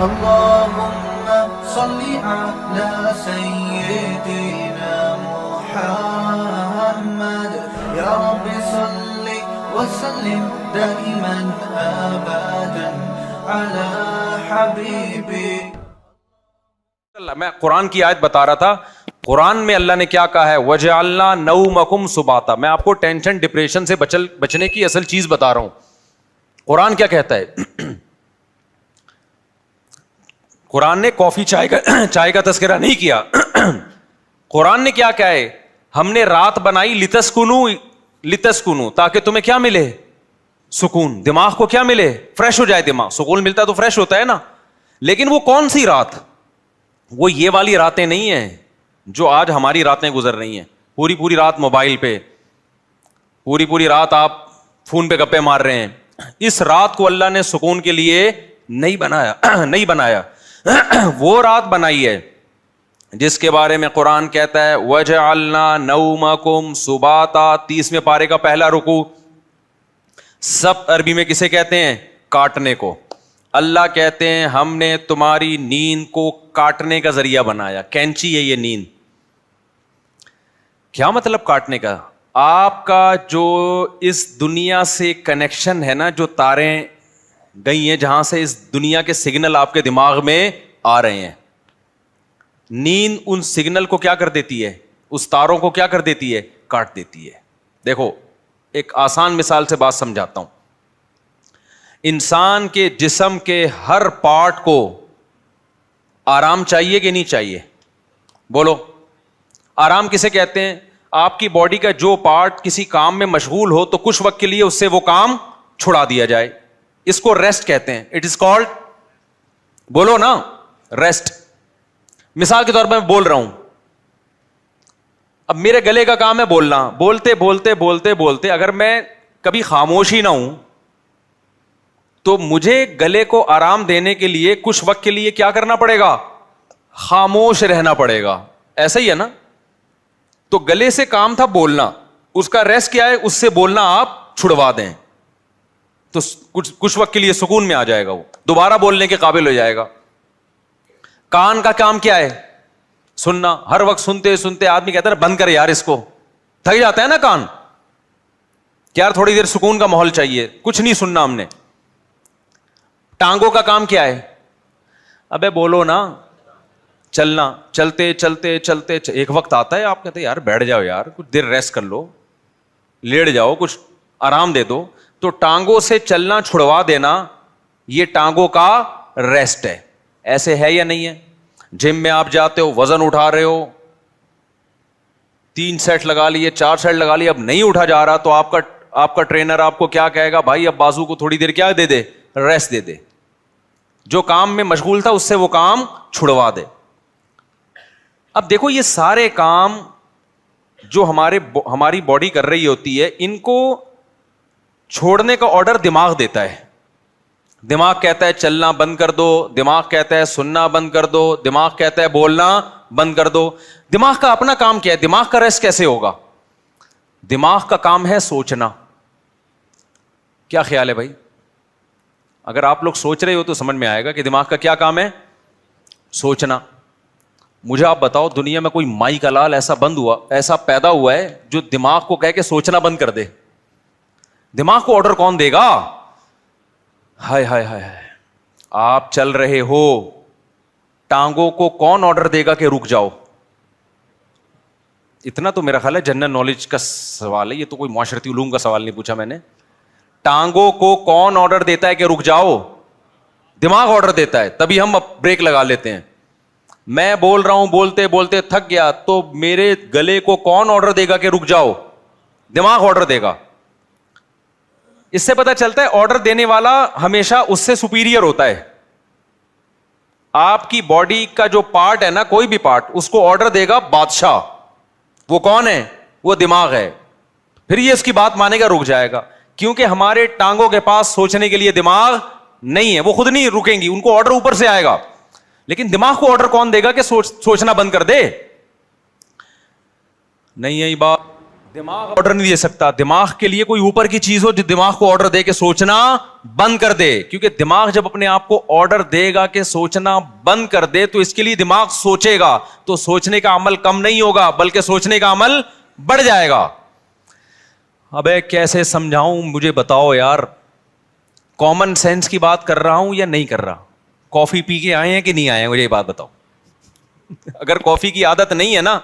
اللهم صل على سيدنا محمد يا رب صل وسلم دائما ابدا على حبيبك. میں قرآن کی آیت بتا رہا تھا. قرآن میں اللہ نے کیا کہا ہے؟ وَجَعَلْنَا نَوْمَكُمْ سُبَاتًا. میں آپ کو ٹینشن ڈپریشن سے بچنے کی اصل چیز بتا رہا ہوں. قرآن کیا کہتا ہے؟ قرآن نے کافی چائے کا تذکرہ نہیں کیا. قرآن نے کیا کہا ہے؟ ہم نے رات بنائی لتسکنو تاکہ تمہیں کیا ملے؟ سکون. دماغ کو کیا ملے؟ فریش ہو جائے دماغ. سکون ملتا ہے تو فریش ہوتا ہے نا. لیکن وہ کون سی رات؟ وہ یہ والی راتیں نہیں ہیں جو آج ہماری راتیں گزر رہی ہیں. پوری رات موبائل پہ, پوری رات آپ فون پہ گپے مار رہے ہیں. اس رات کو اللہ نے سکون کے لیے نہیں بنایا. وہ رات بنائی ہے جس کے بارے میں قرآن کہتا ہے وَجَعَلْنَا نَوْمَكُمْ سُبَاتًا. 30ویں پارے کا پہلا رکوع. سب عربی میں کسے کہتے ہیں؟ کاٹنے کو. اللہ کہتے ہیں ہم نے تمہاری نیند کو کاٹنے کا ذریعہ بنایا. کینچی ہے یہ نیند. کیا مطلب کاٹنے کا؟ آپ کا جو اس دنیا سے کنیکشن ہے نا, جو تاریں گئی ہیں جہاں سے اس دنیا کے سگنل آپ کے دماغ میں آ رہے ہیں, نیند ان سگنل کو کیا کر دیتی ہے؟ اس تاروں کو کیا کر دیتی ہے؟ کاٹ دیتی ہے. دیکھو ایک آسان مثال سے بات سمجھاتا ہوں. انسان کے جسم کے ہر پارٹ کو آرام چاہیے کہ نہیں چاہیے؟ بولو. آرام کسے کہتے ہیں؟ آپ کی باڈی کا جو پارٹ کسی کام میں مشغول ہو تو کچھ وقت کے لیے اس سے وہ کام چھڑا دیا جائے, اس کو ریسٹ کہتے ہیں. اٹ از کالڈ, بولو نا, ریسٹ. مثال کے طور پر میں بول رہا ہوں, اب میرے گلے کا کام ہے بولنا. بولتے اگر میں کبھی خاموش ہی نہ ہوں تو مجھے گلے کو آرام دینے کے لیے کچھ وقت کے لیے کیا کرنا پڑے گا؟ خاموش رہنا پڑے گا. ایسا ہی ہے نا. تو گلے سے کام تھا بولنا, اس کا ریسٹ کیا ہے؟ اس سے بولنا آپ چھڑوا دیں تو کچھ وقت کے لیے سکون میں آ جائے گا, وہ دوبارہ بولنے کے قابل ہو جائے گا. کان کا کام کیا ہے؟ سننا. ہر وقت سنتے آدمی کہتا ہے نا بند کر یار اس کو, تھک جاتا ہے نا کان کہ یار تھوڑی دیر سکون کا ماحول چاہیے, کچھ نہیں سننا ہم نے. ٹانگوں کا کام کیا ہے؟ ابے بولو نا. چلنا. چلتے ایک وقت آتا ہے آپ کہتے ہیں یار بیٹھ جاؤ یار, کچھ دیر ریسٹ کر لو, لیٹ جاؤ, کچھ آرام دے دو. تو ٹانگوں سے چلنا چھڑوا دینا یہ ٹانگوں کا ریسٹ ہے. ایسے ہے یا نہیں ہے؟ جم میں آپ جاتے ہو, وزن اٹھا رہے ہو, 3 سیٹ لگا لیے, 4 سیٹ لگا لیے, اب نہیں اٹھا جا رہا تو آپ کا ٹرینر آپ کو کیا کہے گا؟ بھائی اب بازو کو تھوڑی دیر کیا دے دے؟ ریسٹ دے دے. جو کام میں مشغول تھا اس سے وہ کام چھڑوا دے. اب دیکھو یہ سارے کام جو ہماری باڈی کر رہی ہوتی ہے, ان کو چھوڑنے کا آرڈر دماغ دیتا ہے. دماغ کہتا ہے چلنا بند کر دو, دماغ کہتا ہے سننا بند کر دو, دماغ کہتا ہے بولنا بند کر دو. دماغ کا اپنا کام کیا ہے؟ دماغ کا ریسٹ کیسے ہوگا؟ دماغ کا کام ہے سوچنا. کیا خیال ہے بھائی؟ اگر آپ لوگ سوچ رہے ہو تو سمجھ میں آئے گا کہ دماغ کا کیا کام ہے؟ سوچنا. مجھے آپ بتاؤ دنیا میں کوئی مائی کا لال ایسا پیدا ہوا ہے جو دماغ کو کہہ کے سوچنا بند کر دے؟ دماغ کو آرڈر کون دے گا؟ ہائے آپ چل رہے ہو, ٹانگوں کو کون آرڈر دے گا کہ رک جاؤ؟ اتنا تو میرا خیال ہے جنرل نالج کا سوال ہے, یہ تو کوئی معاشرتی علوم کا سوال نہیں پوچھا میں نے. ٹانگوں کو کون آرڈر دیتا ہے کہ رک جاؤ؟ دماغ آرڈر دیتا ہے, تبھی ہم بریک لگا لیتے ہیں. میں بول رہا ہوں بولتے تھک گیا تو میرے گلے کو کون آرڈر دے گا کہ رک جاؤ؟ دماغ آرڈر دے گا. اس سے پتا چلتا ہے آرڈر دینے والا ہمیشہ اس سے سپیریئر ہوتا ہے. آپ کی باڈی کا جو پارٹ ہے نا, کوئی بھی پارٹ, اس کو آرڈر دے گا بادشاہ. وہ کون ہے؟ وہ دماغ ہے. پھر یہ اس کی بات مانے گا, رک جائے گا. کیونکہ ہمارے ٹانگوں کے پاس سوچنے کے لیے دماغ نہیں ہے, وہ خود نہیں رکیں گی, ان کو آرڈر اوپر سے آئے گا. لیکن دماغ کو آرڈر کون دے گا کہ سوچنا بند کر دے؟ نہیں ہے بات. دماغ آرڈر نہیں دے سکتا. دماغ کے لیے کوئی اوپر کی چیز ہو جو دماغ کو آرڈر دے کے سوچنا بند کر دے, کیونکہ دماغ جب اپنے آپ کو آرڈر دے گا کہ سوچنا بند کر دے تو اس کے لیے دماغ سوچے گا, تو سوچنے کا عمل کم نہیں ہوگا بلکہ سوچنے کا عمل بڑھ جائے گا. ابے کیسے سمجھاؤں, مجھے بتاؤ یار, کامن سینس کی بات کر رہا ہوں یا نہیں کر رہا؟ کافی پی کے آئے ہیں کہ نہیں آئے ہیں, مجھے یہ بات بتاؤ. اگر کافی کی عادت نہیں ہے نا,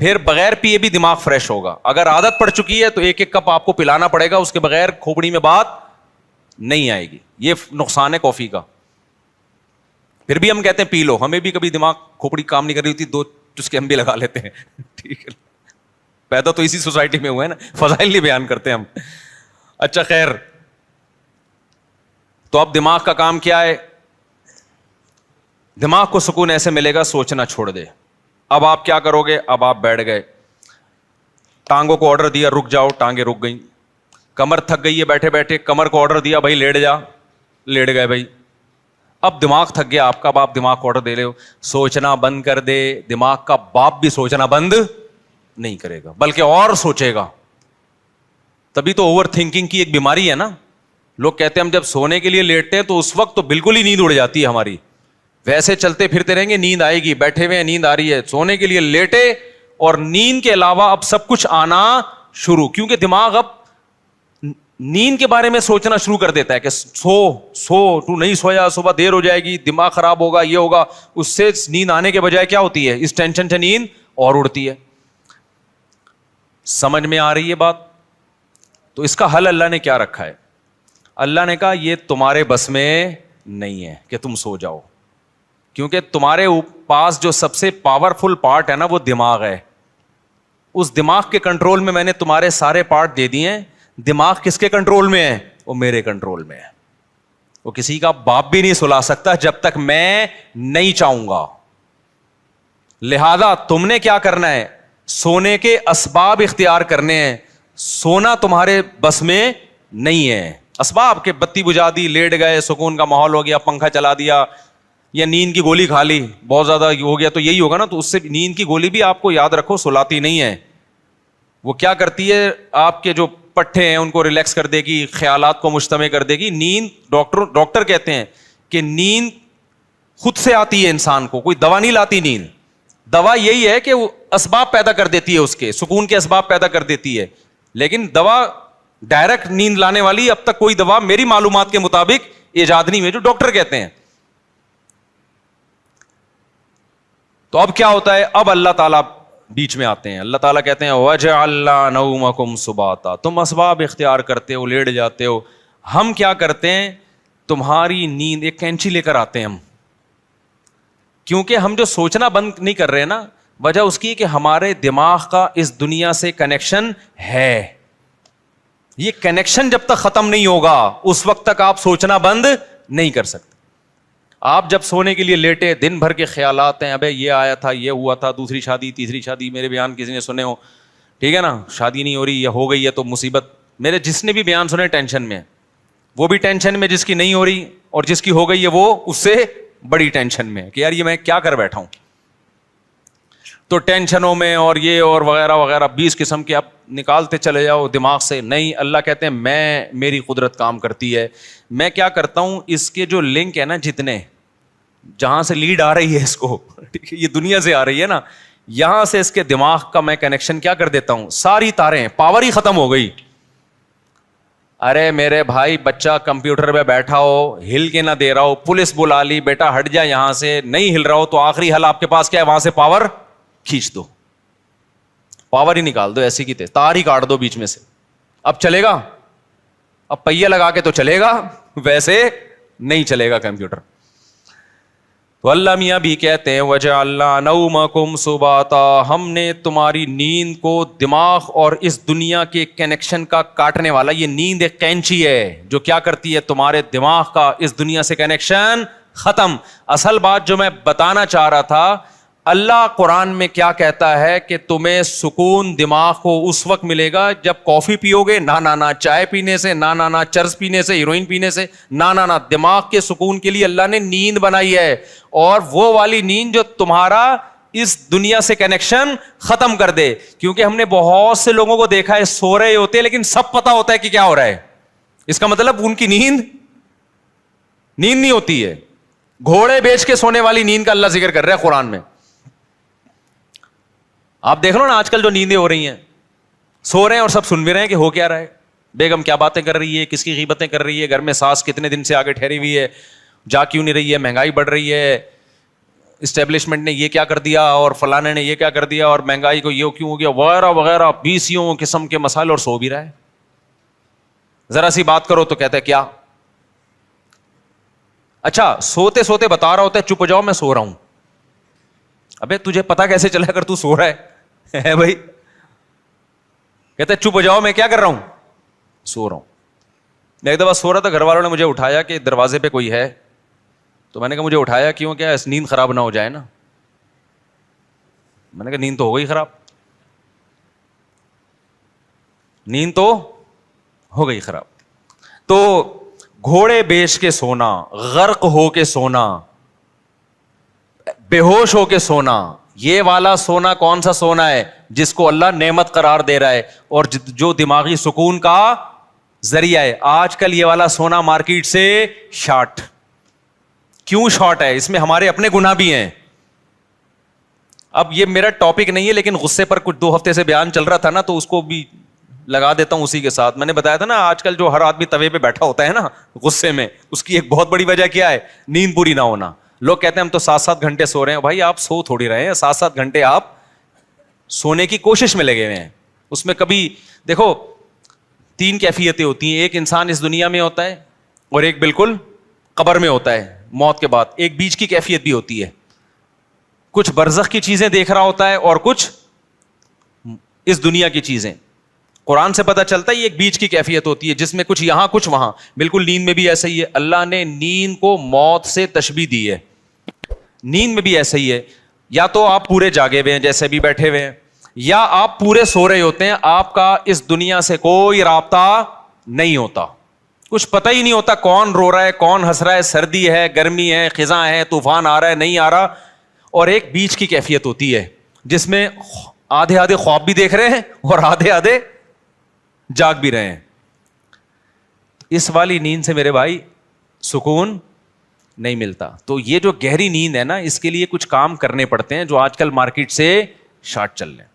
پھر بغیر پیے بھی دماغ فریش ہوگا. اگر عادت پڑ چکی ہے تو ایک ایک کپ آپ کو پلانا پڑے گا, اس کے بغیر کھوپڑی میں بات نہیں آئے گی. یہ نقصان ہے کافی کا. پھر بھی ہم کہتے ہیں پی لو, ہمیں بھی کبھی دماغ کھوپڑی کام نہیں کر رہی ہوتی, 2 چسکے ہم بھی لگا لیتے ہیں. ٹھیک ہے, پیدا تو اسی سوسائٹی میں ہوئے ہیں نا, فضائل نہیں بیان کرتے ہم. اچھا خیر, تو اب دماغ کا کام کیا ہے؟ دماغ کو سکون ایسے ملے گا سوچنا چھوڑ دے. اب آپ کیا کرو گے؟ اب آپ بیٹھ گئے, ٹانگوں کو آرڈر دیا رک جاؤ, ٹانگیں رک گئیں. کمر تھک گئی ہے بیٹھے بیٹھے, کمر کو آرڈر دیا بھائی لیٹ جا, لیٹ گئے بھائی. اب دماغ تھک گیا آپ کا, اب آپ دماغ کو آرڈر دے رہے ہو سوچنا بند کر دے. دماغ کا باپ بھی سوچنا بند نہیں کرے گا بلکہ اور سوچے گا. تبھی تو اوور تھنکنگ کی ایک بیماری ہے نا. لوگ کہتے ہیں ہم جب سونے کے لیے لیٹتے ہیں تو اس وقت تو بالکل ہی نیند اڑ جاتی ہے ہماری, ویسے چلتے پھرتے رہیں گے نیند آئے گی, بیٹھے ہوئے نیند آ رہی ہے, سونے کے لیے لیٹے اور نیند کے علاوہ اب سب کچھ آنا شروع, کیونکہ دماغ اب نیند کے بارے میں سوچنا شروع کر دیتا ہے کہ سو تو نہیں سویا, صبح دیر ہو جائے گی, دماغ خراب ہوگا, یہ ہوگا. اس سے نیند آنے کے بجائے کیا ہوتی ہے, اس ٹینشن سے نیند اور اڑتی ہے. سمجھ میں آ رہی ہے بات؟ تو اس کا حل اللہ نے کیا رکھا ہے؟ اللہ نے کہا یہ تمہارے بس میں نہیں ہے کہ تم سو جاؤ, کیونکہ تمہارے پاس جو سب سے پاورفل پارٹ ہے نا وہ دماغ ہے. اس دماغ کے کنٹرول میں نے تمہارے سارے پارٹ دے دیے ہیں. دماغ کس کے کنٹرول میں ہے؟ وہ میرے کنٹرول میں ہے. وہ کسی کا باپ بھی نہیں سلا سکتا جب تک میں نہیں چاہوں گا. لہذا تم نے کیا کرنا ہے؟ سونے کے اسباب اختیار کرنے ہیں. سونا تمہارے بس میں نہیں ہے. اسباب کے بتی بجھا دی, لیٹ گئے, سکون کا ماحول ہو گیا, پنکھا چلا دیا, یا نیند کی گولی کھا لی, بہت زیادہ ہو گیا تو یہی ہوگا نا. تو اس سے نیند کی گولی بھی آپ کو یاد رکھو سلاتی نہیں ہے. وہ کیا کرتی ہے, آپ کے جو پٹھے ہیں ان کو ریلیکس کر دے گی, خیالات کو مجتمع کر دے گی. نیند ڈاکٹر کہتے ہیں کہ نیند خود سے آتی ہے انسان کو, کوئی دوا نہیں لاتی نیند. دوا یہی ہے کہ وہ اسباب پیدا کر دیتی ہے, اس کے سکون کے اسباب پیدا کر دیتی ہے. لیکن دوا ڈائریکٹ نیند لانے والی اب تک کوئی دوا میری معلومات کے مطابق ایجاد نہیں ہوئی, جو ڈاکٹر کہتے ہیں. تو اب کیا ہوتا ہے؟ اب اللہ تعالیٰ بیچ میں آتے ہیں. اللہ تعالیٰ کہتے ہیں وَجَعَلْنَا نَوْمَكُمْ سُبَاتًا, تم اسباب اختیار کرتے ہو, لیٹ جاتے ہو. ہم کیا کرتے ہیں؟ تمہاری نیند, ایک کینچی لے کر آتے ہیں ہم, کیونکہ ہم جو سوچنا بند نہیں کر رہے نا, وجہ اس کی کہ ہمارے دماغ کا اس دنیا سے کنیکشن ہے. یہ کنیکشن جب تک ختم نہیں ہوگا اس وقت تک آپ سوچنا بند نہیں کر سکتے. آپ جب سونے کے لیے لیٹے, دن بھر کے خیالات ہیں, ابے یہ آیا تھا, یہ ہوا تھا, دوسری شادی, تیسری شادی, میرے بیان کسی نے سنے ہو, ٹھیک ہے نا, شادی نہیں ہو رہی یا ہو گئی ہے تو مصیبت. میرے جس نے بھی بیان سنے ٹینشن میں, وہ بھی ٹینشن میں جس کی نہیں ہو رہی, اور جس کی ہو گئی ہے وہ اس سے بڑی ٹینشن میں کہ یار یہ میں کیا کر بیٹھا ہوں. تو ٹینشنوں میں اور یہ اور وغیرہ وغیرہ 20 قسم کے آپ نکالتے چلے جاؤ دماغ سے. نہیں, اللہ کہتے ہیں میری قدرت کام کرتی ہے. میں کیا کرتا ہوں, اس کے جو لنک ہے نا, جتنے جہاں سے لیڈ آ رہی ہے اس کو, یہ دنیا سے آ رہی ہے نا, یہاں سے اس کے دماغ کا میں کنیکشن کیا کر دیتا ہوں, ساری تاریں, پاور ہی ختم ہو گئی. ارے میرے بھائی, بچہ کمپیوٹر پہ بیٹھا ہو, ہل کے نہ دے رہا ہو, پولیس بلا لی, بیٹا ہٹ جا یہاں سے, نہیں ہل رہا ہو, تو آخری حل آپ کے پاس کیا ہے, وہاں سے پاور کھینچ دو, پاور ہی نکال دو, ایسی کی تیز تار ہی کاٹ دو بیچ میں سے. اب چلے گا؟ اب پہیہ لگا کے تو چلے گا, ویسے نہیں چلے گا کمپیوٹر. تو اللہ میاں بھی کہتے ہیں وَجَعَلْنَا نَوْمَكُمْ سُبَاتًا, ہم نے تمہاری نیند کو دماغ اور اس دنیا کے کنیکشن کا کاٹنے والا, یہ نیند ایک کینچی ہے جو کیا کرتی ہے, تمہارے دماغ کا اس دنیا سے کنیکشن ختم. اصل بات جو میں بتانا چاہ رہا تھا, اللہ قرآن میں کیا کہتا ہے کہ تمہیں سکون دماغ کو اس وقت ملے گا جب کافی پیو گے, نہ چائے پینے سے, نہ چرس پینے سے, ہیروئن پینے سے, نہ دماغ کے سکون کے لیے اللہ نے نیند بنائی ہے. اور وہ والی نیند جو تمہارا اس دنیا سے کنیکشن ختم کر دے. کیونکہ ہم نے بہت سے لوگوں کو دیکھا ہے سو رہے ہوتے ہیں لیکن سب پتا ہوتا ہے کہ کیا ہو رہا ہے. اس کا مطلب ان کی نیند نہیں ہوتی ہے. گھوڑے بیچ کے سونے والی نیند کا اللہ ذکر کر رہا ہے قرآن میں. آپ دیکھ لو نا آج کل جو نیندیں ہو رہی ہیں, سو رہے ہیں اور سب سن بھی رہے ہیں کہ ہو کیا رہا ہے, بیگم کیا باتیں کر رہی ہے, کس کی غیبتیں کر رہی ہے, گھر میں ساس کتنے دن سے آگے ٹھہری ہوئی ہے, جا کیوں نہیں رہی ہے, مہنگائی بڑھ رہی ہے, اسٹیبلشمنٹ نے یہ کیا کر دیا اور فلانے نے یہ کیا کر دیا اور مہنگائی کو یہ کیوں ہو گیا وغیرہ وغیرہ, 20 قسم کے مسائل, اور سو بھی رہا ہے. ذرا سی بات کرو تو کہتے ہیں کیا. اچھا سوتے سوتے بتا رہا ہوتا ہے چپ ہو جاؤ میں سو رہا ہوں. ابے تجھے پتا کیسے چلا اگر تو سو رہا ہے بھائی. کہتے چپ ہو جاؤ میں کیا کر رہا ہوں, سو رہا ہوں. میں ایک دفعہ سو رہا تھا, گھر والوں نے مجھے اٹھایا کہ دروازے پہ کوئی ہے, تو میں نے کہا مجھے اٹھایا کیوں, کیا نیند خراب نہ ہو جائے نا. میں نے کہا نیند تو ہو گئی خراب, نیند تو ہو گئی خراب. تو گھوڑے بیچ کے سونا, غرق ہو کے سونا, بے ہوش ہو کے سونا, یہ والا سونا کون سا سونا ہے جس کو اللہ نعمت قرار دے رہا ہے اور جو دماغی سکون کا ذریعہ ہے. آج کل یہ والا سونا مارکیٹ سے شارٹ. کیوں شارٹ ہے؟ اس میں ہمارے اپنے گناہ بھی ہیں. اب یہ میرا ٹاپک نہیں ہے لیکن غصے پر کچھ 2 ہفتے سے بیان چل رہا تھا نا, تو اس کو بھی لگا دیتا ہوں اسی کے ساتھ. میں نے بتایا تھا نا آج کل جو ہر آدمی توے پہ بیٹھا ہوتا ہے نا غصے میں, اس کی ایک بہت بڑی وجہ کیا ہے؟ نیند پوری نہ ہونا. لوگ کہتے ہیں ہم تو 7-7 گھنٹے سو رہے ہیں. بھائی آپ سو تھوڑی رہے ہیں, 7-7 گھنٹے آپ سونے کی کوشش میں لگے ہوئے ہیں. اس میں کبھی دیکھو 3 کیفیتیں ہوتی ہیں. ایک انسان اس دنیا میں ہوتا ہے اور ایک بالکل قبر میں ہوتا ہے موت کے بعد. ایک بیچ کی کیفیت بھی ہوتی ہے, کچھ برزخ کی چیزیں دیکھ رہا ہوتا ہے اور کچھ اس دنیا کی چیزیں. قرآن سے پتہ چلتا ہے یہ ایک بیچ کی کیفیت ہوتی ہے جس میں کچھ یہاں کچھ وہاں. بالکل نیند میں بھی ایسا ہی ہے. اللہ نے نیند کو موت سے تشبیہ دی ہے. نیند میں بھی ایسا ہی ہے, یا تو آپ پورے جاگے ہوئے ہیں جیسے بھی بیٹھے ہوئے ہیں, یا آپ پورے سو رہے ہوتے ہیں. آپ کا اس دنیا سے کوئی رابطہ نہیں ہوتا, کچھ پتہ ہی نہیں ہوتا کون رو رہا ہے کون ہنس رہا ہے, سردی ہے گرمی ہے خزاں ہے طوفان آ رہا ہے نہیں آ رہا. اور ایک بیچ کی کیفیت ہوتی ہے جس میں آدھے خواب بھی دیکھ رہے ہیں اور آدھے جاگ بھی رہے ہیں. اس والی نیند سے میرے بھائی سکون نہیں ملتا. تو یہ جو گہری نیند ہے نا, اس کے لیے کچھ کام کرنے پڑتے ہیں جو آج کل مارکیٹ سے شارٹ چل رہے ہیں,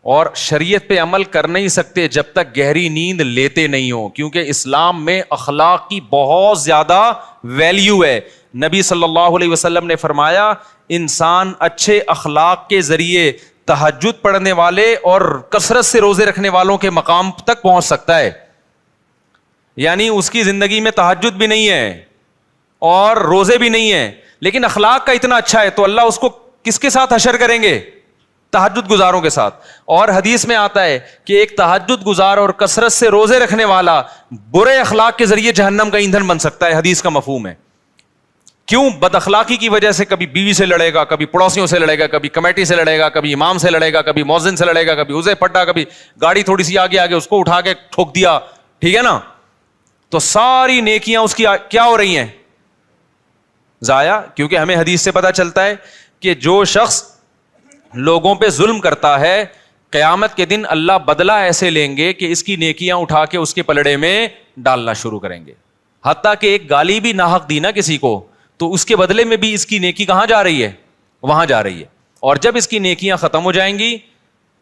اور شریعت پہ عمل کر نہیں سکتے جب تک گہری نیند لیتے نہیں ہو, کیونکہ اسلام میں اخلاق کی بہت زیادہ ویلیو ہے. نبی صلی اللہ علیہ وسلم نے فرمایا انسان اچھے اخلاق کے ذریعے تہجد پڑھنے والے اور کثرت سے روزے رکھنے والوں کے مقام تک پہنچ سکتا ہے. یعنی اس کی زندگی میں تہجد بھی نہیں ہے اور روزے بھی نہیں ہیں, لیکن اخلاق کا اتنا اچھا ہے تو اللہ اس کو کس کے ساتھ حشر کریں گے؟ تہجد گزاروں کے ساتھ. اور حدیث میں آتا ہے کہ ایک تہجد گزار اور کثرت سے روزے رکھنے والا برے اخلاق کے ذریعے جہنم کا ایندھن بن سکتا ہے. حدیث کا مفہوم ہے. کیوں؟ بد اخلاقی کی وجہ سے کبھی بیوی سے لڑے گا, کبھی پڑوسیوں سے لڑے گا, کبھی کمیٹی سے لڑے گا, کبھی امام سے لڑے گا, کبھی مؤذن سے لڑے گا, کبھی اسے پٹا, کبھی گاڑی تھوڑی سی آگے اس کو اٹھا کے ٹھوک دیا, ٹھیک ہے نا. تو ساری نیکیاں اس کی کیا ہو رہی ہیں؟ ضائع. کیونکہ ہمیں حدیث سے پتہ چلتا ہے کہ جو شخص لوگوں پہ ظلم کرتا ہے قیامت کے دن اللہ بدلہ ایسے لیں گے کہ اس کی نیکیاں اٹھا کے اس کے پلڑے میں ڈالنا شروع کریں گے. حتیٰ کہ ایک گالی بھی ناحق دی نا کسی کو, تو اس کے بدلے میں بھی اس کی نیکی کہاں جا رہی ہے؟ وہاں جا رہی ہے. اور جب اس کی نیکیاں ختم ہو جائیں گی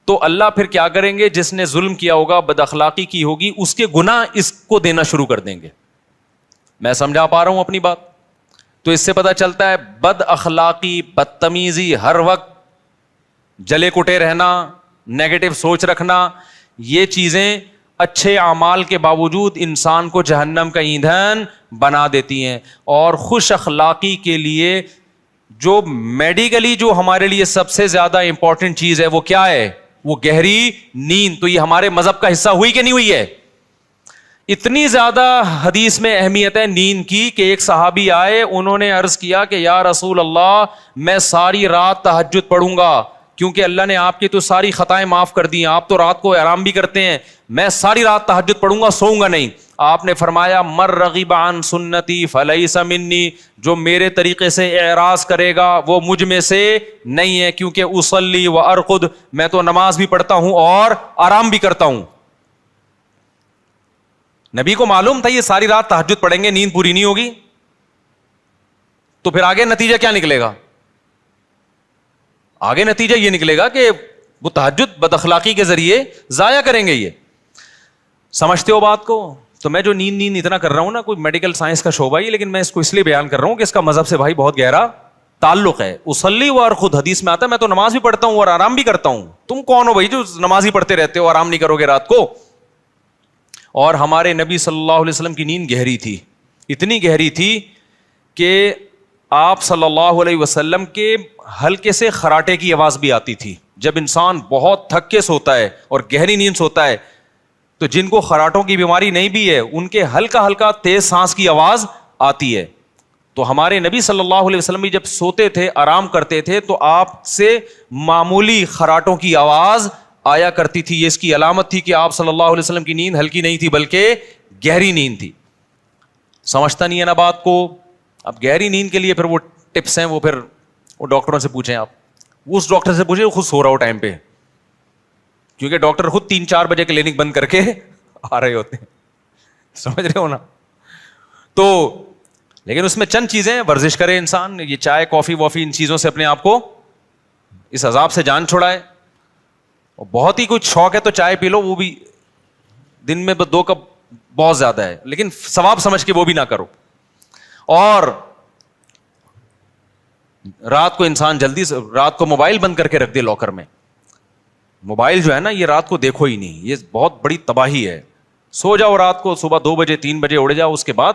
تو اللہ پھر کیا کریں گے؟ جس نے ظلم کیا ہوگا, بد اخلاقی کی ہوگی, اس کے گناہ اس کو دینا شروع کر دیں گے. میں سمجھا پا رہا ہوں اپنی بات؟ تو اس سے پتہ چلتا ہے بد اخلاقی, بدتمیزی, ہر وقت جلے کٹے رہنا, نیگیٹو سوچ رکھنا, یہ چیزیں اچھے اعمال کے باوجود انسان کو جہنم کا ایندھن بنا دیتی ہیں. اور خوش اخلاقی کے لیے جو میڈیکلی جو ہمارے لیے سب سے زیادہ امپورٹنٹ چیز ہے وہ کیا ہے؟ وہ گہری نیند. تو یہ ہمارے مذہب کا حصہ ہوئی کہ نہیں ہوئی ہے؟ اتنی زیادہ حدیث میں اہمیت ہے نیند کی کہ ایک صحابی آئے, انہوں نے عرض کیا کہ یا رسول اللہ میں ساری رات تہجد پڑھوں گا, کیونکہ اللہ نے آپ کی تو ساری خطائیں معاف کر دی ہیں, آپ تو رات کو آرام بھی کرتے ہیں, میں ساری رات تہجد پڑھوں گا, سوؤں گا نہیں. آپ نے فرمایا مر رغب عن سنتی فلیس منی, جو میرے طریقے سے اعراض کرے گا وہ مجھ میں سے نہیں ہے, کیونکہ اصلی و ارقد, میں تو نماز بھی پڑھتا ہوں اور آرام بھی کرتا ہوں. نبی کو معلوم تھا یہ ساری رات تہجد پڑھیں گے, نیند پوری نہیں ہوگی, تو پھر آگے نتیجہ کیا نکلے گا؟ آگے نتیجہ یہ نکلے گا کہ وہ تہجد بد اخلاقی کے ذریعے ضائع کریں گے. یہ سمجھتے ہو بات کو؟ تو میں جو نیند اتنا کر رہا ہوں نا, کوئی میڈیکل سائنس کا شعبہ ہی, لیکن میں اس کو اس لیے بیان کر رہا ہوں کہ اس کا مذہب سے بھائی بہت گہرا تعلق ہے. اصلی و ارقد حدیث میں آتا ہے میں تو نماز بھی پڑھتا ہوں اور آرام بھی کرتا ہوں. تم کون ہو بھائی جو نماز ہی پڑھتے رہتے ہو, آرام نہیں کرو گے رات کو؟ اور ہمارے نبی صلی اللہ علیہ وسلم کی نیند گہری تھی, اتنی گہری تھی کہ آپ صلی اللہ علیہ وسلم کے ہلکے سے خراٹے کی آواز بھی آتی تھی. جب انسان بہت تھک کے سوتا ہے اور گہری نیند سوتا ہے, تو جن کو خراٹوں کی بیماری نہیں بھی ہے ان کے ہلکا ہلکا تیز سانس کی آواز آتی ہے. تو ہمارے نبی صلی اللہ علیہ وسلم بھی جب سوتے تھے, آرام کرتے تھے, تو آپ سے معمولی خراٹوں کی آواز آیا کرتی تھی. یہ اس کی علامت تھی کہ آپ صلی اللہ علیہ وسلم کی نیند ہلکی نہیں تھی بلکہ گہری نیند تھی. سمجھتا نہیں ہے نا بات کو؟ اب گہری نیند کے لیے پھر وہ ٹپس ہیں, وہ پھر وہ ڈاکٹروں سے پوچھیں, آپ اس ڈاکٹر سے پوچھیں خود سو رہا ہو ٹائم پہ, کیونکہ ڈاکٹر خود 3-4 بجے کلینک بند کر کے آ رہے ہوتے ہیں. سمجھ رہے ہو نا؟ تو لیکن اس میں چند چیزیں, ورزش کرے انسان, یہ چائے کافی وافی ان چیزوں سے اپنے آپ کو اس عذاب سے جان چھڑائے. اور بہت ہی کچھ شوق ہے تو چائے پی لو, وہ بھی دن میں 2 کپ بہت زیادہ ہے, لیکن ثواب سمجھ کے وہ بھی نہ کرو. اور رات کو انسان جلدی سے, رات کو موبائل بند کر کے رکھ دے لاکر میں. موبائل جو ہے نا یہ رات کو دیکھو ہی نہیں, یہ بہت بڑی تباہی ہے. سو جاؤ رات کو, صبح 2 بجے 3 بجے اڑ جاؤ, اس کے بعد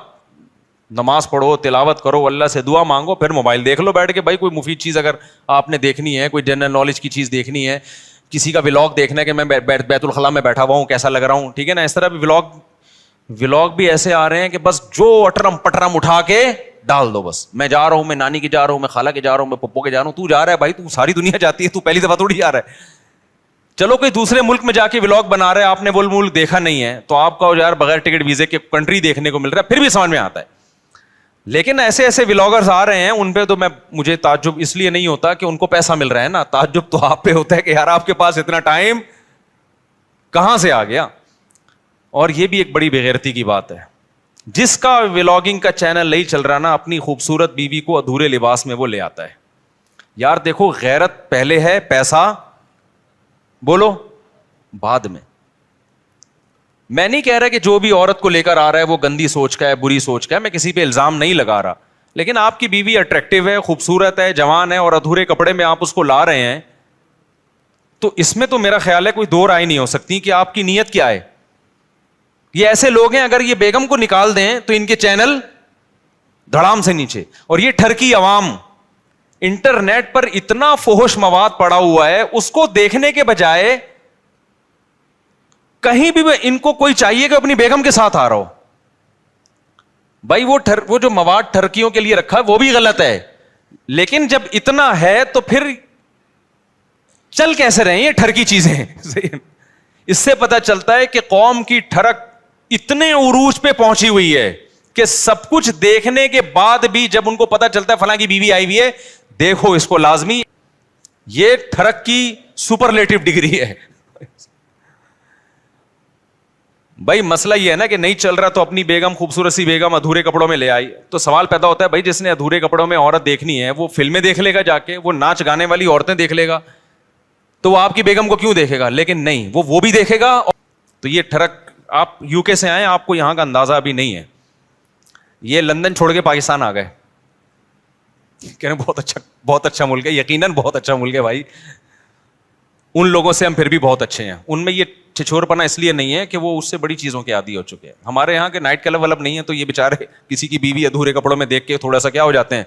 نماز پڑھو, تلاوت کرو, اللہ سے دعا مانگو, پھر موبائل دیکھ لو بیٹھ کے. بھائی کوئی مفید چیز اگر آپ نے دیکھنی ہے, کوئی جنرل نالج کی چیز دیکھنی ہے, کسی کا ولاگ دیکھنا ہے کہ میں بیت الخلاء میں بیٹھا ہوا ہوں کیسا لگ رہا ہوں, ٹھیک ہے نا, اس طرح بھی ولاگ بھی ایسے آ رہے ہیں کہ بس جو اٹرم پٹرم اٹھا کے ڈال دو. بس میں جا رہا ہوں, میں نانی کے جا رہا ہوں, میں خالہ کے جا رہا ہوں, میں پپو کے جا رہا ہوں. تو جا رہا ہے بھائی, تو ساری دنیا جاتی ہے, تو پہلی دفعہ تھوڑی جا رہا ہے. چلو کوئی دوسرے ملک میں جا کے ولاگ بنا رہا ہے, آپ نے وہ ملک دیکھا نہیں ہے, تو آپ کا یار بغیر ٹکٹ ویزے کے کنٹری دیکھنے کو مل رہا ہے, پھر بھی سمجھ میں آتا ہے. لیکن ایسے ایسے ولاگرز آ رہے ہیں, ان پہ تو مجھے تعجب اس لیے نہیں ہوتا کہ ان کو پیسہ مل رہا ہے نا, تعجب تو آپ پہ ہوتا ہے کہ یار آپ کے پاس اتنا ٹائم کہاں سے آ گیا. اور یہ بھی ایک بڑی بےغیرتی کی بات ہے, جس کا ولاگنگ کا چینل نہیں چل رہا نا, اپنی خوبصورت بیوی کو ادھورے لباس میں وہ لے آتا ہے. یار دیکھو, غیرت پہلے ہے, پیسہ بولو بعد میں. میں نہیں کہہ رہا کہ جو بھی عورت کو لے کر آ رہا ہے وہ گندی سوچ کا ہے, بری سوچ کا ہے, میں کسی پہ الزام نہیں لگا رہا, لیکن آپ کی بیوی اٹریکٹیو ہے, خوبصورت ہے, جوان ہے, اور ادھورے کپڑے میں آپ اس کو لا رہے ہیں, تو اس میں تو میرا خیال ہے کوئی دو رائے نہیں ہو سکتی کہ آپ کی نیت کیا ہے. یہ ایسے لوگ ہیں, اگر یہ بیگم کو نکال دیں تو ان کے چینل دھڑام سے نیچے. اور یہ ٹھرکی عوام, انٹرنیٹ پر اتنا فحش مواد پڑا ہوا ہے, اس کو دیکھنے کے بجائے کہیں بھی ان کو کوئی چاہیے کہ اپنی بیگم کے ساتھ آ رہا ہو. بھائی وہ جو مواد ٹھرکیوں کے لیے رکھا ہے وہ بھی غلط ہے, لیکن جب اتنا ہے تو پھر چل کیسے رہے ہیں یہ ٹھرکی چیزیں. اس سے پتہ چلتا ہے کہ قوم کی ٹھرک اتنے عروج پہ پہنچی ہوئی ہے کہ سب کچھ دیکھنے کے بعد بھی جب ان کو پتہ چلتا ہے فلاں کی بیوی آئی ہوئی ہے, دیکھو اس کو لازمی. یہ ٹھرک کی سپرلیٹو ڈگری ہے. بھائی مسئلہ یہ ہے نا کہ نہیں چل رہا تو اپنی بیگم, خوبصورت سی بیگم ادھورے کپڑوں میں لے آئی, تو سوال پیدا ہوتا ہے بھائی جس نے ادھورے کپڑوں میں عورت دیکھنی ہے وہ فلمیں دیکھ لے گا جا کے, وہ ناچ گانے والی عورتیں دیکھ لے گا, تو وہ آپ کی بیگم کو کیوں دیکھے گا؟ لیکن نہیں, وہ بھی دیکھے گا. تو یہ ٹھرک, آپ یو کے سے آئے, آپ کو یہاں کا اندازہ ابھی نہیں ہے. یہ لندن چھوڑ کے پاکستان آ گئے, کہہ رہے بہت اچھا ملک ہے, یقیناً بہت اچھا ملک ہے بھائی, ان لوگوں سے ہم پھر بھی بہت اچھے ہیں. ان میں یہ چھچور پنا اس لیے نہیں ہے کہ وہ اس سے بڑی چیزوں کے عادی ہو چکے ہیں. ہمارے یہاں کے نائٹ کلب ولب نہیں ہے, تو یہ بیچارے کسی کی بیوی ادھورے کپڑوں میں دیکھ کے تھوڑا سا کیا ہو جاتے ہیں,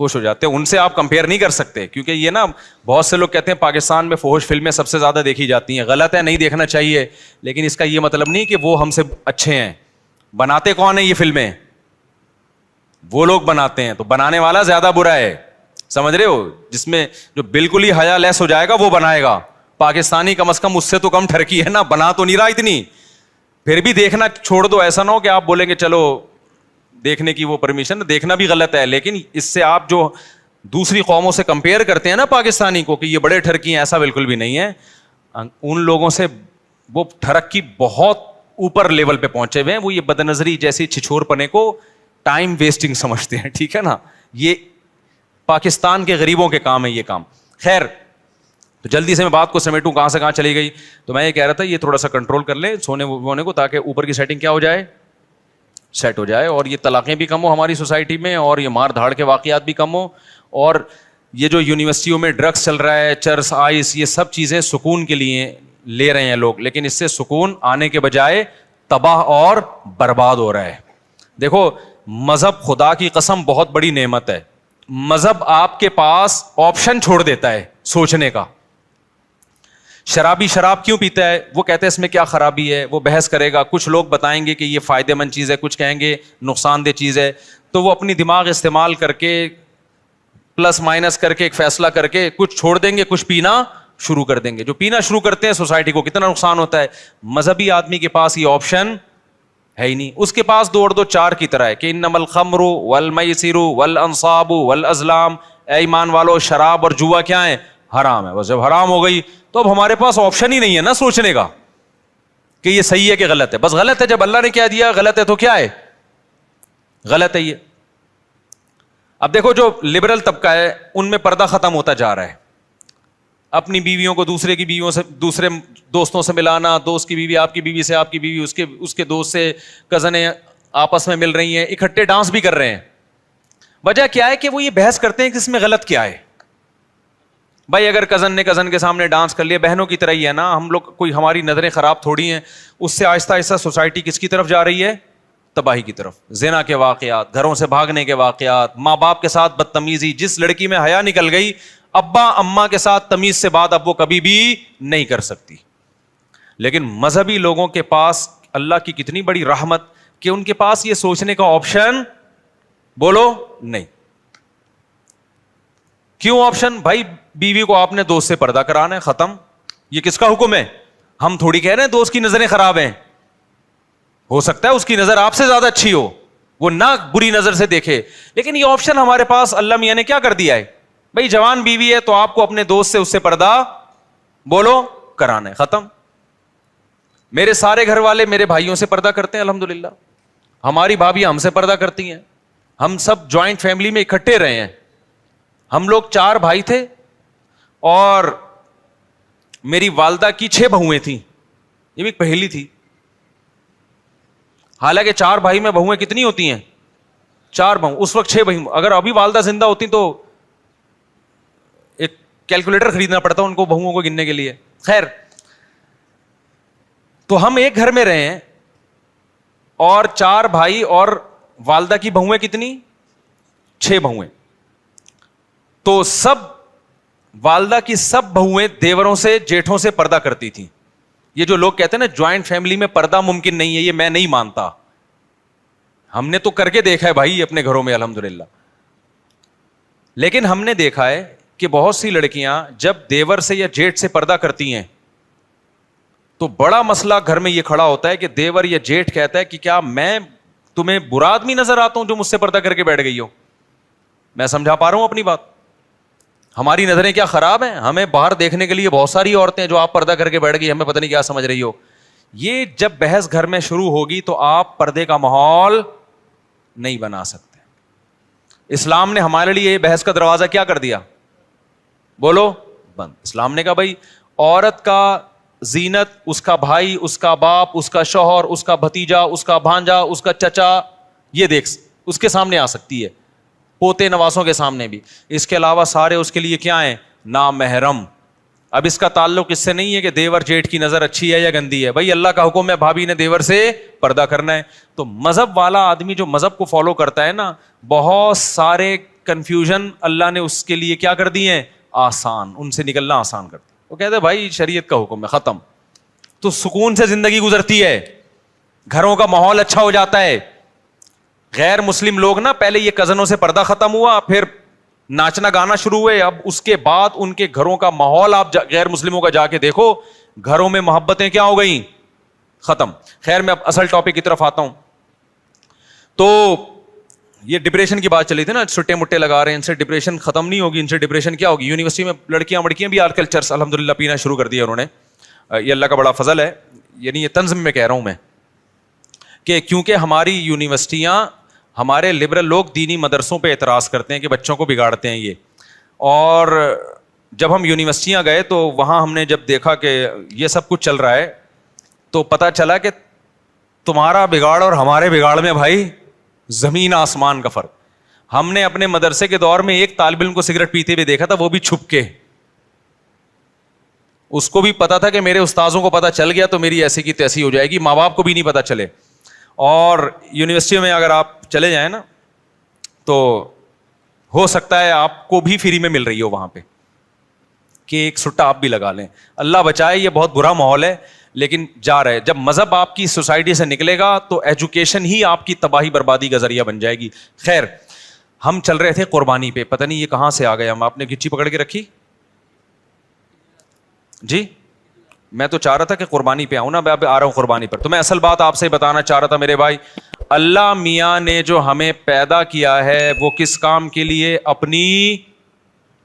خوش ہو جاتے ہیں. ان سے آپ کمپیئر نہیں کر سکتے, کیونکہ یہ نا بہت سے لوگ کہتے ہیں پاکستان میں فحش فلمیں سب سے زیادہ دیکھی جاتی ہیں. غلط ہے, نہیں دیکھنا چاہیے, لیکن اس کا یہ مطلب نہیں کہ وہ ہم سے اچھے ہیں. بناتے کون ہیں یہ فلمیں؟ وہ لوگ بناتے ہیں, تو بنانے والا زیادہ برا ہے. سمجھ رہے ہو؟ جس میں جو بالکل ہی حیا لیس ہو جائے گا وہ بنائے گا. پاکستانی کم از کم اس سے تو کم ٹھرکی ہے نا, بنا تو نہیں رہا اتنی. پھر بھی دیکھنا چھوڑ دو, ایسا نہ ہو کہ آپ بولیں گے چلو دیکھنے کی وہ پرمیشن, دیکھنا بھی غلط ہے, لیکن اس سے آپ جو دوسری قوموں سے کمپیئر کرتے ہیں نا پاکستانی کو کہ یہ بڑے ٹھرکی ہیں, ایسا بالکل بھی نہیں ہے. ان لوگوں سے وہ ٹھرک کی بہت اوپر لیول پہ پہنچے ہوئے ہیں, وہ یہ بد نظری جیسی چھچور پنے کو ٹائم ویسٹنگ سمجھتے ہیں, ٹھیک ہے نا. یہ پاکستان کے غریبوں کے کام ہے یہ کام. خیر, تو جلدی سے میں بات کو سمیٹوں, کہاں سے کہاں چلی گئی. تو میں یہ کہہ رہا تھا یہ تھوڑا سا کنٹرول کر لیں سونے وونے کو, تاکہ اوپر کی سیٹنگ کیا ہو جائے, سیٹ ہو جائے, اور یہ طلاقیں بھی کم ہو ہماری سوسائٹی میں, اور یہ مار دھاڑ کے واقعات بھی کم ہو, اور یہ جو یونیورسٹیوں میں ڈرگس چل رہا ہے, چرس, آئس, یہ سب چیزیں سکون کے لیے لے رہے ہیں لوگ, لیکن اس سے سکون آنے کے بجائے تباہ اور برباد ہو رہا ہے. دیکھو مذہب خدا کی قسم بہت بڑی نعمت ہے. مذہب آپ کے پاس آپشن چھوڑ دیتا ہے سوچنے کا. شرابی شراب کیوں پیتا ہے, وہ کہتے ہیں اس میں کیا خرابی ہے, وہ بحث کرے گا. کچھ لوگ بتائیں گے کہ یہ فائدہ مند چیز ہے, کچھ کہیں گے نقصان دہ چیز ہے. تو وہ اپنی دماغ استعمال کر کے پلس مائنس کر کے ایک فیصلہ کر کے کچھ چھوڑ دیں گے, کچھ پینا شروع کر دیں گے. جو پینا شروع کرتے ہیں سوسائٹی کو کتنا نقصان ہوتا ہے. مذہبی آدمی کے پاس یہ آپشن ہے ہی نہیں. اس کے پاس 2 اور 2 4 کی طرح ہے کہ انما الخمر والمیسر والانصاب والازلام, اے ایمان والو شراب اور جوا کیا ہے, حرام ہے. بس جب حرام ہو گئی تو اب ہمارے پاس آپشن ہی نہیں ہے نا سوچنے کا کہ یہ صحیح ہے کہ غلط ہے. بس غلط ہے, جب اللہ نے کیا دیا غلط ہے تو کیا ہے, غلط ہے یہ. اب دیکھو جو لبرل طبقہ ہے ان میں پردہ ختم ہوتا جا رہا ہے. اپنی بیویوں کو دوسرے کی بیویوں سے, دوسرے دوستوں سے ملانا, دوست کی بیوی آپ کی بیوی سے, آپ کی بیوی اس کے دوست سے, کزنیں آپس میں مل رہی ہیں, اکٹھے ڈانس بھی کر رہے ہیں. وجہ کیا ہے کہ وہ یہ بحث کرتے ہیں کہ اس میں غلط کیا ہے. بھائی اگر کزن نے کزن کے سامنے ڈانس کر لیا, بہنوں کی طرح ہی ہے نا ہم لوگ, کوئی ہماری نظریں خراب تھوڑی ہیں. اس سے آہستہ آہستہ سوسائٹی کس کی طرف جا رہی ہے, تباہی کی طرف. زنا کے واقعات, گھروں سے بھاگنے کے واقعات, ماں باپ کے ساتھ بدتمیزی. جس لڑکی میں حیا نکل گئی, ابا اماں کے ساتھ تمیز سے بات اب وہ کبھی بھی نہیں کر سکتی. لیکن مذہبی لوگوں کے پاس اللہ کی کتنی بڑی رحمت کہ ان کے پاس یہ سوچنے کا آپشن بولو نہیں. کیوں آپشن؟ بھائی بیوی کو آپ نے دوست سے پردہ کرانا ہے, ختم. یہ کس کا حکم ہے؟ ہم تھوڑی کہہ رہے ہیں دوست کی نظریں خراب ہیں, ہو سکتا ہے اس کی نظر آپ سے زیادہ اچھی ہو, وہ نہ بری نظر سے دیکھے, لیکن یہ آپشن ہمارے پاس اللہ میاں نے کیا کر دیا ہے, بھائی جوان بیوی ہے تو آپ کو اپنے دوست سے اس سے پردہ بولو کرانا ہے, ختم. میرے سارے گھر والے میرے بھائیوں سے پردہ کرتے ہیں الحمدللہ, ہماری بھابیاں ہم سے پردہ کرتی ہیں, ہم سب جوائنٹ فیملی میں اکٹھے رہے ہیں. ہم لوگ 4 بھائی تھے اور میری والدہ کی 6 بہویں تھیں, یہ بھی پہلی تھی. حالانکہ 4 بھائی میں بہویں کتنی ہوتی ہیں, 4 بہو, اس وقت 6 بہو. اگر ابھی والدہ زندہ ہوتی تو ایک کیلکولیٹر خریدنا پڑتا ان کو بہوؤں کو گننے کے لیے. خیر, تو ہم ایک گھر میں رہے ہیں اور 4 بھائی اور والدہ کی بہویں کتنی, 6 بہویں. تو سب والدہ کی سب بہویں دیوروں سے جیٹھوں سے پردہ کرتی تھیں. یہ جو لوگ کہتے ہیں نا جوائنٹ فیملی میں پردہ ممکن نہیں ہے, یہ میں نہیں مانتا. ہم نے تو کر کے دیکھا ہے بھائی اپنے گھروں میں الحمدللہ. لیکن ہم نے دیکھا ہے کہ بہت سی لڑکیاں جب دیور سے یا جیٹ سے پردہ کرتی ہیں تو بڑا مسئلہ گھر میں یہ کھڑا ہوتا ہے کہ دیور یا جیٹ کہتا ہے کہ کیا میں تمہیں برا آدمی نظر آتا ہوں جو مجھ سے پردہ کر کے بیٹھ گئی ہو. میں سمجھا پا رہا ہوں اپنی بات. ہماری نظریں کیا خراب ہیں, ہمیں باہر دیکھنے کے لیے بہت ساری عورتیں جو آپ پردہ کر کے بیٹھ گئی, ہمیں پتہ نہیں کیا سمجھ رہی ہو. یہ جب بحث گھر میں شروع ہوگی تو آپ پردے کا ماحول نہیں بنا سکتے. اسلام نے ہمارے لیے یہ بحث کا دروازہ کیا کر دیا, بولو بند. اسلام نے کہا بھائی عورت کا زینت اس کا بھائی, اس کا باپ, اس کا شوہر, اس کا بھتیجا, اس کا بھانجا, اس کا چچا, یہ دیکھ اس کے سامنے آ سکتی ہے, پوتے نواسوں کے سامنے بھی. اس کے علاوہ سارے اس کے لیے کیا ہیں, نامحرم. اب اس کا تعلق اس سے نہیں ہے کہ دیور جیٹ کی نظر اچھی ہے یا گندی ہے, بھائی اللہ کا حکم ہے بھابھی نے دیور سے پردہ کرنا ہے. تو مذہب والا آدمی جو مذہب کو فالو کرتا ہے نا, بہت سارے کنفیوژن اللہ نے اس کے لیے کیا کر دیے ہیں, آسان, ان سے نکلنا آسان کر دیا. وہ کہتے ہیں بھائی شریعت کا حکم ہے, ختم. تو سکون سے زندگی گزرتی ہے, گھروں کا ماحول اچھا ہو جاتا ہے. غیر مسلم لوگ نا پہلے یہ کزنوں سے پردہ ختم ہوا, پھر ناچنا گانا شروع ہوئے, اب اس کے بعد ان کے گھروں کا ماحول آپ غیر مسلموں کا جا کے دیکھو, گھروں میں محبتیں کیا ہو گئیں, ختم. خیر میں اب اصل ٹاپک کی طرف آتا ہوں. تو یہ ڈپریشن کی بات چلی تھی نا, چھٹے مٹے لگا رہے ہیں, ان سے ڈپریشن ختم نہیں ہوگی, ان سے ڈپریشن کیا ہوگی. یونیورسٹی میں لڑکیاں بھی آج کل چرس الحمدللہ پینا شروع کر دیا انہوں نے, یہ اللہ کا بڑا فضل ہے. یعنی یہ طنز میں کہہ رہا ہوں میں کہ کیونکہ ہماری یونیورسٹیاں, ہمارے لبرل لوگ دینی مدرسوں پہ اعتراض کرتے ہیں کہ بچوں کو بگاڑتے ہیں یہ. اور جب ہم یونیورسٹیاں گئے تو وہاں ہم نے جب دیکھا کہ یہ سب کچھ چل رہا ہے تو پتہ چلا کہ تمہارا بگاڑ اور ہمارے بگاڑ میں بھائی زمین آسمان کا فرق. ہم نے اپنے مدرسے کے دور میں ایک طالب علم کو سگریٹ پیتے ہوئے دیکھا تھا, وہ بھی چھپ کے. اس کو بھی پتا تھا کہ میرے استاذوں کو پتا چل گیا تو میری ایسی کی تیسی ہو جائے گی, ماں باپ کو بھی نہیں پتا چلے. اور یونیورسٹی میں اگر آپ چلے جائیں نا تو ہو سکتا ہے آپ کو بھی فری میں مل رہی ہو وہاں پہ کہ ایک سٹا آپ بھی لگا لیں. اللہ بچائے, یہ بہت برا ماحول ہے لیکن جا رہے. جب مذہب آپ کی سوسائٹی سے نکلے گا تو ایجوکیشن ہی آپ کی تباہی بربادی کا ذریعہ بن جائے گی. خیر ہم چل رہے تھے قربانی پہ, پتہ نہیں یہ کہاں سے آ گئے ہم. آپ نے گچی پکڑ کے رکھی جی. میں تو چاہ رہا تھا کہ قربانی پہ آؤں نا, میں اب آ رہا ہوں قربانی پر. تو میں اصل بات آپ سے بتانا چاہ رہا تھا میرے بھائی, اللہ میاں نے جو ہمیں پیدا کیا ہے وہ کس کام کے لیے؟ اپنی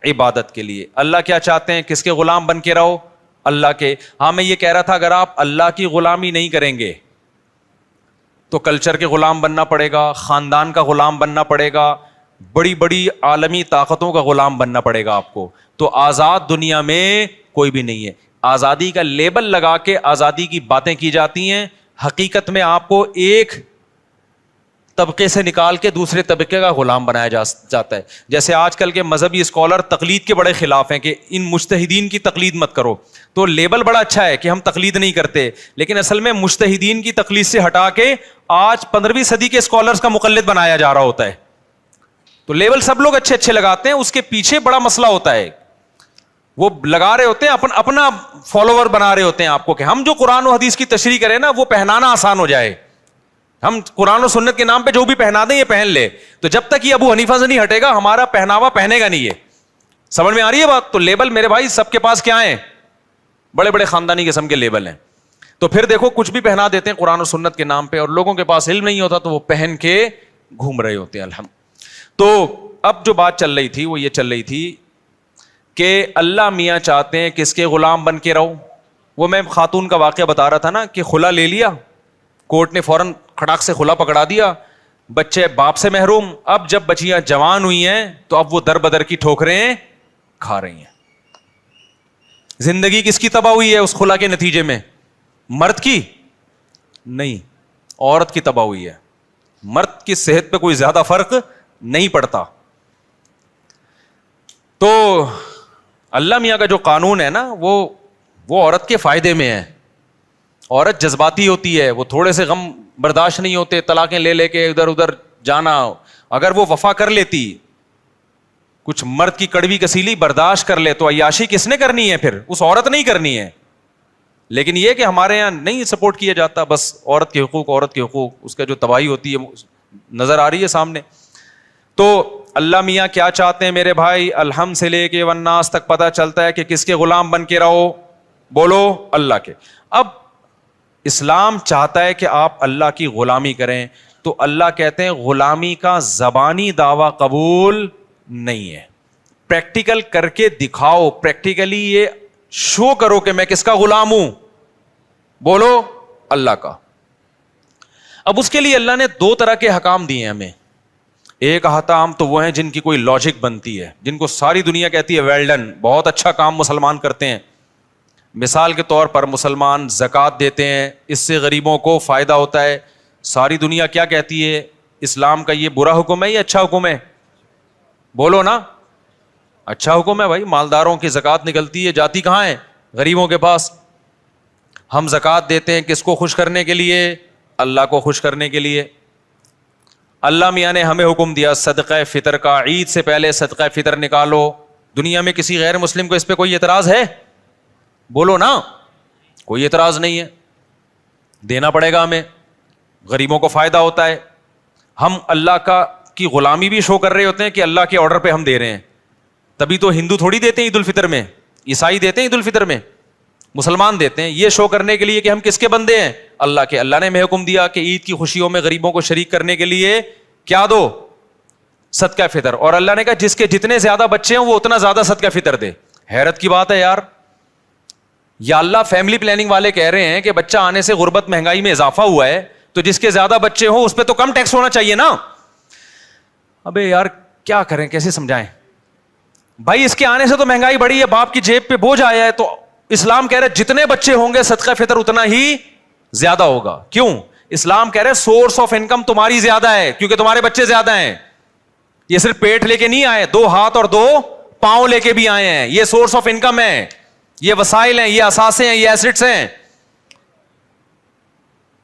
عبادت کے لیے. اللہ کیا چاہتے ہیں؟ کس کے غلام بن کے رہو؟ اللہ کے. ہاں میں یہ کہہ رہا تھا اگر آپ اللہ کی غلامی نہیں کریں گے تو کلچر کے غلام بننا پڑے گا, خاندان کا غلام بننا پڑے گا, بڑی بڑی عالمی طاقتوں کا غلام بننا پڑے گا آپ کو. تو آزاد دنیا میں کوئی بھی نہیں ہے. آزادی کا لیبل لگا کے آزادی کی باتیں کی جاتی ہیں, حقیقت میں آپ کو ایک طبقے سے نکال کے دوسرے طبقے کا غلام بنایا جاتا ہے. جیسے آج کل کے مذہبی اسکالر تقلید کے بڑے خلاف ہیں کہ ان مجتہدین کی تقلید مت کرو. تو لیبل بڑا اچھا ہے کہ ہم تقلید نہیں کرتے, لیکن اصل میں مجتہدین کی تقلید سے ہٹا کے آج 15ویں صدی کے اسکالرز کا مقلد بنایا جا رہا ہوتا ہے. تو لیبل سب لوگ اچھے اچھے لگاتے ہیں, اس کے پیچھے بڑا مسئلہ ہوتا ہے. وہ لگا رہے ہوتے ہیں اپنا فالوور بنا رہے ہوتے ہیں آپ کو کہ ہم جو قرآن و حدیث کی تشریح کریں نا وہ پہنانا آسان ہو جائے, ہم قرآن و سنت کے نام پہ جو بھی پہنا دیں یہ پہن لے. تو جب تک یہ ابو حنیفہ سے نہیں ہٹے گا ہمارا پہناوا پہنے گا نہیں. یہ سمجھ میں آ رہی ہے بات؟ تو لیبل میرے بھائی سب کے پاس کیا ہیں؟ بڑے بڑے خاندانی قسم کے لیبل ہیں. تو پھر دیکھو کچھ بھی پہنا دیتے ہیں قرآن و سنت کے نام پہ, اور لوگوں کے پاس علم نہیں ہوتا تو وہ پہن کے گھوم رہے ہوتے ہیں. الحمد. تو اب جو بات چل رہی تھی وہ یہ چل رہی تھی کہ اللہ میاں چاہتے ہیں کس کے غلام بن کے رہو. وہ میں خاتون کا واقعہ بتا رہا تھا نا کہ خلا لے لیا, کورٹ نے فوراً کھڑاک سے خلا پکڑا دیا, بچے باپ سے محروم. اب جب بچیاں جوان ہوئی ہیں تو اب وہ در بدر کی ٹھوکریں کھا رہی ہیں. زندگی کس کی تباہ ہوئی ہے اس خلا کے نتیجے میں؟ مرد کی نہیں, عورت کی تباہ ہوئی ہے. مرد کی صحت پہ کوئی زیادہ فرق نہیں پڑتا. تو اللہ میاں کا جو قانون ہے نا وہ عورت کے فائدے میں ہے. عورت جذباتی ہوتی ہے, وہ تھوڑے سے غم برداشت نہیں ہوتے, طلاقیں لے لے کے ادھر ادھر جانا. اگر وہ وفا کر لیتی, کچھ مرد کی کڑوی کسیلی برداشت کر لے تو عیاشی کس نے کرنی ہے؟ پھر اس عورت نہیں کرنی ہے. لیکن یہ کہ ہمارے یہاں نہیں سپورٹ کیا جاتا, بس عورت کے حقوق عورت کے حقوق, اس کا جو تباہی ہوتی ہے نظر آ رہی ہے سامنے. تو اللہ میاں کیا چاہتے ہیں میرے بھائی؟ الحمد سے لے کے والناس تک پتہ چلتا ہے کہ کس کے غلام بن کے رہو؟ بولو اللہ کے. اب اسلام چاہتا ہے کہ آپ اللہ کی غلامی کریں, تو اللہ کہتے ہیں غلامی کا زبانی دعویٰ قبول نہیں ہے, پریکٹیکل کر کے دکھاؤ, پریکٹیکلی یہ شو کرو کہ میں کس کا غلام ہوں. بولو اللہ کا. اب اس کے لیے اللہ نے 2 طرح کے حکام دیے ہیں ہمیں. ایک احکام تو وہ ہیں جن کی کوئی لاجک بنتی ہے, جن کو ساری دنیا کہتی ہے ویل ڈن, بہت اچھا کام مسلمان کرتے ہیں. مثال کے طور پر مسلمان زکوٰۃ دیتے ہیں, اس سے غریبوں کو فائدہ ہوتا ہے. ساری دنیا کیا کہتی ہے؟ اسلام کا یہ برا حکم ہے یا اچھا حکم ہے؟ بولو نا, اچھا حکم ہے بھائی. مالداروں کی زکوٰۃ نکلتی ہے, جاتی کہاں ہے؟ غریبوں کے پاس. ہم زکوٰۃ دیتے ہیں کس کو خوش کرنے کے لیے؟ اللہ کو خوش کرنے کے لیے. اللہ میاں نے ہمیں حکم دیا صدقہ فطر کا, عید سے پہلے صدقہ فطر نکالو. دنیا میں کسی غیر مسلم کو اس پہ کوئی اعتراض ہے؟ بولو نا, کوئی اعتراض نہیں ہے. دینا پڑے گا ہمیں, غریبوں کو فائدہ ہوتا ہے. ہم اللہ کی غلامی بھی شو کر رہے ہوتے ہیں کہ اللہ کے آرڈر پہ ہم دے رہے ہیں. تبھی تو ہندو تھوڑی دیتے ہیں عید الفطر میں, عیسائی دیتے ہیں عید الفطر میں. مسلمان دیتے ہیں یہ شو کرنے کے لیے کہ ہم کس کے بندے ہیں؟ اللہ کے. اللہ نے ہمیں حکم دیا کہ عید کی خوشیوں میں غریبوں کو شریک کرنے کے لیے کیا دو؟ صدقہ فطر. اور اللہ نے کہا جس کے جتنے زیادہ بچے ہیں وہ اتنا زیادہ صدقہ فطر دے. حیرت کی بات ہے یار. یا اللہ فیملی پلاننگ والے کہہ رہے ہیں کہ بچہ آنے سے غربت مہنگائی میں اضافہ ہوا ہے, تو جس کے زیادہ بچے ہوں اس پہ تو کم ٹیکس ہونا چاہیے نا. ابے یار کیا کریں, کیسے سمجھائیں بھائی؟ اس کے آنے سے تو مہنگائی بڑھی ہے, باپ کی جیب پہ بوجھ آیا ہے, تو اسلام کہہ رہے جتنے بچے ہوں گے صدقہ فطر اتنا ہی زیادہ ہوگا. کیوں؟ اسلام کہہ رہے سورس آف انکم تمہاری زیادہ ہے کیونکہ تمہارے بچے زیادہ ہیں. یہ صرف پیٹ لے کے نہیں آئے, 2 ہاتھ اور 2 پاؤں لے کے بھی آئے ہیں. یہ سورس آف انکم ہے, یہ وسائل ہیں, یہ اثاثے ہیں, یہ ایسٹس ہیں.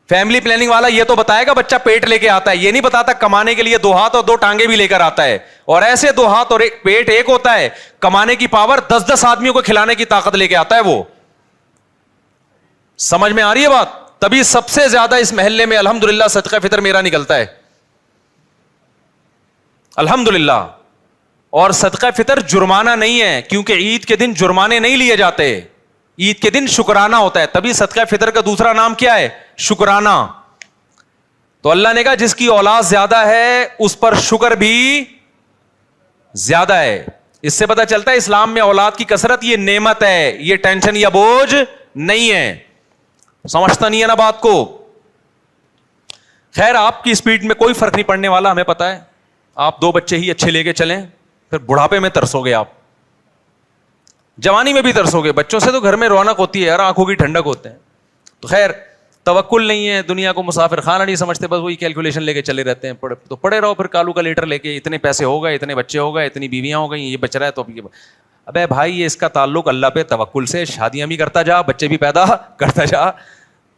فیملی پلاننگ والا یہ تو بتائے گا بچہ پیٹ لے کے آتا ہے, یہ نہیں بتاتا کمانے کے لیے 2 ہاتھ اور 2 ٹانگیں بھی لے کر آتا ہے. اور ایسے 2 ہاتھ اور ایک پیٹ ایک ہوتا ہے, کمانے کی پاور 10-10 آدمیوں کو کھلانے کی طاقت لے کے آتا ہے. وہ سمجھ میں آ رہی ہے بات؟ تبھی سب سے زیادہ اس محلے میں الحمدللہ صدقہ فطر میرا نکلتا ہے, الحمدللہ. اور صدقہ فطر جرمانہ نہیں ہے, کیونکہ عید کے دن جرمانے نہیں لیے جاتے, عید کے دن شکرانہ ہوتا ہے. تبھی صدقہ فطر کا دوسرا نام کیا ہے؟ شکرانہ. تو اللہ نے کہا جس کی اولاد زیادہ ہے اس پر شکر بھی زیادہ ہے. اس سے پتہ چلتا ہے اسلام میں اولاد کی کثرت یہ نعمت ہے, یہ ٹینشن یا بوجھ نہیں ہے. سمجھتا نہیں ہے نا بات کو؟ خیر آپ کی اسپیڈ میں کوئی فرق نہیں پڑنے والا, ہمیں پتا ہے. آپ 2 بچے ہی اچھے لے کے چلیں, پھر بڑھاپے میں ترسو گے, آپ جوانی میں بھی ترسو گے. بچوں سے تو گھر میں رونق ہوتی ہے یار, آنکھوں کی ٹھنڈک ہوتے ہیں. تو خیر توکل نہیں ہے, دنیا کو مسافر خانہ نہیں سمجھتے, بس وہی کیلکولیشن لے کے چلے رہتے ہیں. تو پڑے رہو پھر کالو کا لیٹر لے کے, اتنے پیسے ہو گئے, اتنے بچے ہو گئے, اتنی بیویاں ہو گئی, یہ بچ رہا ہے تو ابے بھائی یہ اس کا تعلق اللہ پہ توکل سے. شادیاں بھی کرتا جا, بچے بھی پیدا کرتا جا,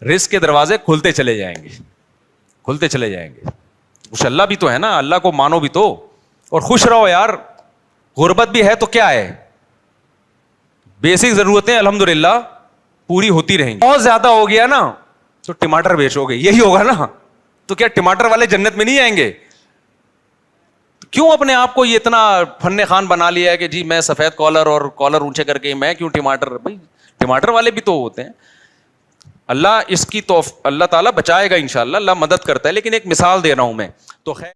رزق کے دروازے کھلتے چلے جائیں گے, کھلتے چلے جائیں گے. کچھ اللہ بھی تو ہے نا, اللہ کو مانو بھی تو, اور خوش رہو یار. غربت بھی ہے تو کیا ہے, بیسک ضرورتیں الحمدللہ پوری ہوتی رہیں گی. بہت زیادہ ہو گیا نا تو ٹماٹر بیچو گے, یہی ہوگا نا. تو کیا ٹماٹر والے جنت میں نہیں آئیں گے؟ کیوں اپنے آپ کو یہ اتنا فن خان بنا لیا ہے کہ جی میں سفید کالر اور کالر اونچے کر کے میں کیوں ٹماٹر؟ بھائی ٹماٹر والے بھی تو ہوتے ہیں. اللہ اس کی اللہ تعالیٰ بچائے گا انشاءاللہ, اللہ مدد کرتا ہے. لیکن ایک مثال دے رہا ہوں میں تو خیر.